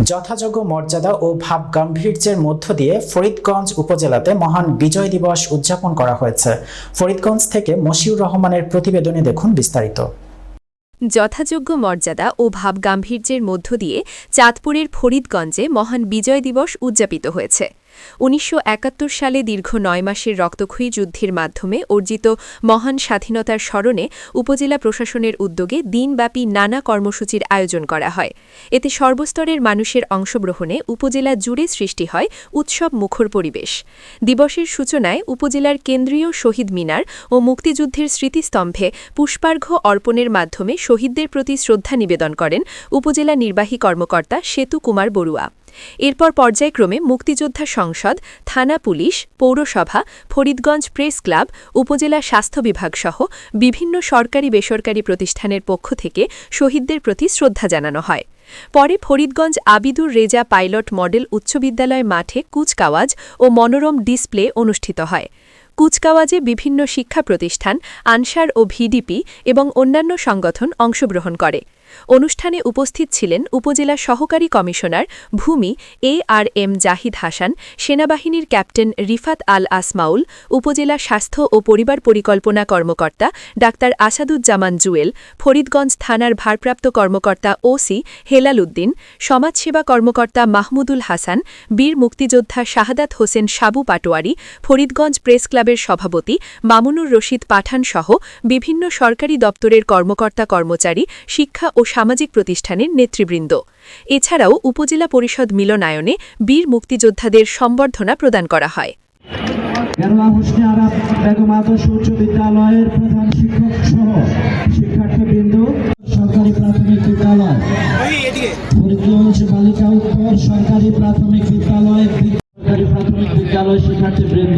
যথাযোগ্য মর্যাদা ও ভাবগাম্ভীর্যের মধ্য দিয়ে ফরিদগঞ্জ উপজেলাতে মহান বিজয় দিবস উদযাপন করা হয়েছে। ফরিদগঞ্জ থেকে মশিউর রহমানের প্রতিবেদনে দেখুন বিস্তারিত। যথাযোগ্য মর্যাদা ও ভাবগাম্ভীর্যের মধ্য দিয়ে চাঁদপুরের ফরিদগঞ্জে মহান বিজয় দিবস উদযাপিত হয়েছে। ১৯৭১ সালে দীর্ঘ ৯ মাসের রক্তক্ষয়ী যুদ্ধের মাধ্যমে অর্জিত মহান স্বাধীনতার স্মরণে উপজেলা প্রশাসনের উদ্যোগে দিনব্যাপী নানা কর্মসূচির আয়োজন করা হয়। এতে সর্বস্তরের মানুষের অংশগ্রহণে উপজেলা জুড়ে সৃষ্টি হয় উৎসব মুখর পরিবেশ। দিবসের সূচনায় উপজেলার কেন্দ্রীয় শহীদ মিনার ও মুক্তিযুদ্ধের স্মৃতিস্তম্ভে পুষ্পার্ঘ্য অর্পণের মাধ্যমে শহীদদের প্রতি শ্রদ্ধা নিবেদন করেন উপজেলা নির্বাহী কর্মকর্তা সেতু কুমার বড়ুয়া। এরপর পর্যায়ক্রমে মুক্তিযোদ্ধা সংসদ, থানা পুলিশ, পৌরসভা, ফরিদগঞ্জ প্রেস ক্লাব, উপজেলা স্বাস্থ্য বিভাগ সহ বিভিন্ন সরকারি বেসরকারি প্রতিষ্ঠানের পক্ষ থেকে শহীদদের প্রতি শ্রদ্ধা জানানো হয়। পরে ফরিদগঞ্জ আবিদুর রেজা পাইলট মডেল উচ্চ বিদ্যালয় মাঠে কুচকাওয়াজ ও মনোরম ডিসপ্লে অনুষ্ঠিত হয়। কুচকাওয়াজে বিভিন্ন শিক্ষা প্রতিষ্ঠান, আনসার ও ভিডিপি এবং অন্যান্য সংগঠন অংশগ্রহণ করে। অনুষ্ঠানে উপস্থিত ছিলেন উপজেলা সহকারী কমিশনার ভূমি ARM জাহিদ হাসান, সেনাবাহিনীর ক্যাপ্টেন রিফাত আল আসমাউল, উপজেলা স্বাস্থ্য ও পরিবার পরিকল্পনা কর্মকর্তা ডাক্তার আসাদুজ্জামান জুয়েল, ফরিদগঞ্জ থানার ভারপ্রাপ্ত কর্মকর্তা ওসি হেলাল উদ্দিন, সমাজসেবা কর্মকর্তা মাহমুদুল হাসান, বীর মুক্তিযোদ্ধা শাহাদাত হোসেন সাবু পাটোয়ারি, ফরিদগঞ্জ প্রেস ক্লাবের সভাপতি মামুনুর রশিদ পাঠান সহ বিভিন্ন সরকারি দপ্তরের কর্মকর্তা কর্মচারী, শিক্ষা ও সামাজিক প্রতিষ্ঠানের নেতৃবৃন্দ। এছাড়াও উপজেলা পরিষদ মিলনায়নে বীর মুক্তিযোদ্ধাদের সম্বর্ধনা প্রদান করা হয়। কেরালা হোসনে আরাব বেগম আদর্শ উচ্চ বিদ্যালয়ের প্রধান শিক্ষক সহ শিক্ষার্থীবৃন্দ, সরকারি প্রাথমিক বিদ্যালয় ফরিদগঞ্জ বালিকা উত্তর সরকারি প্রাথমিক বিদ্যালয় শিক্ষার্থীবৃন্দ